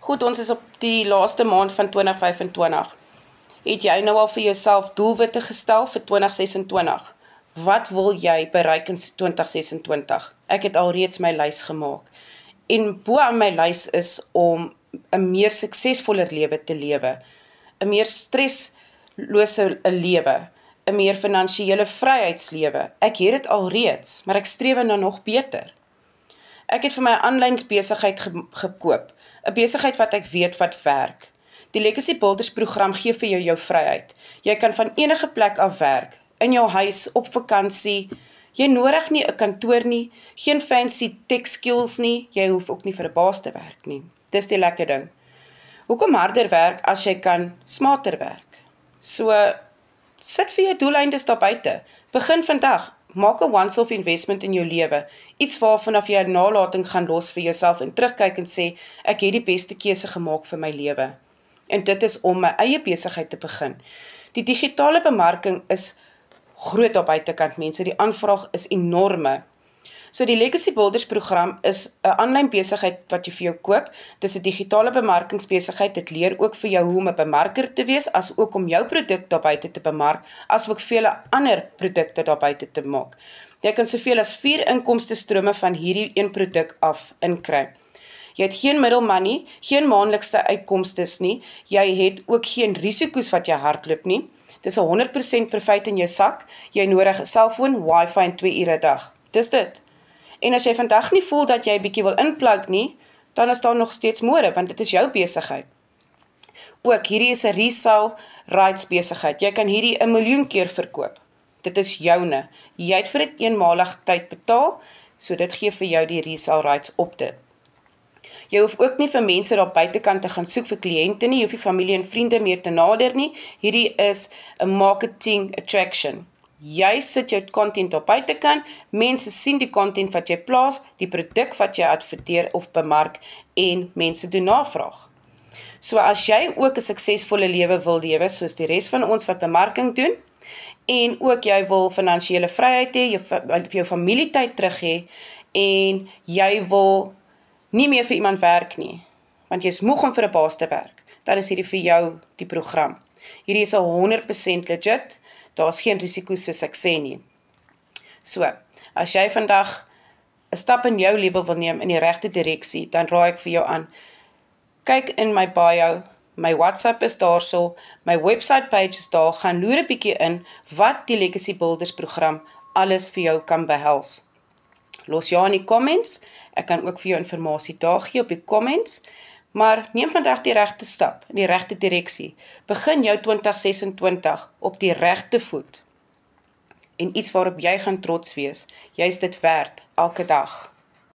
Goed, ons is op die laaste maand van 2025. Het jy nou al vir jouself doelwitte gestel vir 2026? Wat wil jy bereik in 2026? Ek het alreeds my lys gemaak. En bo aan my lys is om 'n meer suksesvoller lewe te lewe, 'n meer streslose lewe, 'n meer finansiële vryheidslewe. Ek het dit alreeds, maar ek streef na nog beter. Ek het vir my 'n aanlyn besigheid gekoop, 'n besigheid wat ek weet wat werk. Die Legacy Builders program gee vir jou vryheid. Jy kan van enige plek af werk, in jou huis, op vakansie. Jy nodig nie 'n kantoor nie, geen fancy tech skills nie, jy hoef ook nie vir 'n baas te werk nie. Dis die lekker ding. Hoekom harder werk as jy kan smarter werk? So, sit vir jou doeleindes daar buite. Begin vandag. Maak 'n once-off investment in jou lewe. Iets waarvan jy 'n nalatiging gaan los vir jouself en terugkyk en sê, ek het die beste keuse gemaak vir my lewe. En dit is om my eie besigheid te begin. Die digitale bemarking is groot daar buitekant, mense. Die aanvraag is enorme. So die Legacy Builders program is 'n aanlyn besigheid wat jy vir jou koop. Dis 'n digitale bemarkingsbesigheid. Dit leer ook vir jou hoe om 'n bemarker te wees, as ook om jou produk daar buite te bemark, as ook vele ander produkte daar buite te maak. Jy kan soveel as 4 inkomstestrome van hierdie een produk af inkry. Jy het geen middelman nie, geen maandelikse uitkomstes nie, jy het ook geen risiko's wat jy hardloop nie. Dis 'n 100% profit in jou sak, jy nodig 'n selfoon, wifi en 2 ure 'n dag. Dis dit. En as jy vandag nie voel dat jy 'n bietjie wil inplug nie, dan is daar nog steeds môre, want dit is jou besigheid. Ook, hierdie is 'n resale rights besigheid. Jy kan hierdie 1 miljoen keer verkoop. Dit is joune. Jy het vir dit eenmalig tyd betaal, so dit gee vir jou die resale rights op dit. Jy hoef ook nie vir mense daar buitekant te gaan soek vir kliënte nie, jy hoef nie familie en vriende meer te nader nie. Hierdie is 'n marketing attraction. Jy sit jou content op buitekant, mense sien die content wat jy plaas, die produk wat jy adverteer of bemark en mense doen navraag. So as jy ook 'n suksesvolle lewe wil lewe, soos die res van ons wat bemarking doen, en ook jy wil finansiële vryheid hê, jou familietyd terug hê, en jy wil nie meer vir iemand werk nie, want jy is moeg om vir 'n baas te werk, dan is hierdie vir jou die program. Hierdie is 100% legit, daar is geen risiko's soos ek sê nie. So, as jy vandag 'n stap in jou lewe wil neem in die regte direksie, dan raai ek vir jou aan. Kyk in my bio, my WhatsApp is daarso, my website page is daar, gaan loer 'n bietjie in wat die Legacy Builders program alles vir jou kan behels. Los ja in die comments, ek kan ook vir jou inligting daar gee op die comments, maar neem vandag die regte stap, in die regte direksie. Begin jou 2026 op die regte voet. En iets waarop jy gaan trots wees. Jy is dit werd, elke dag.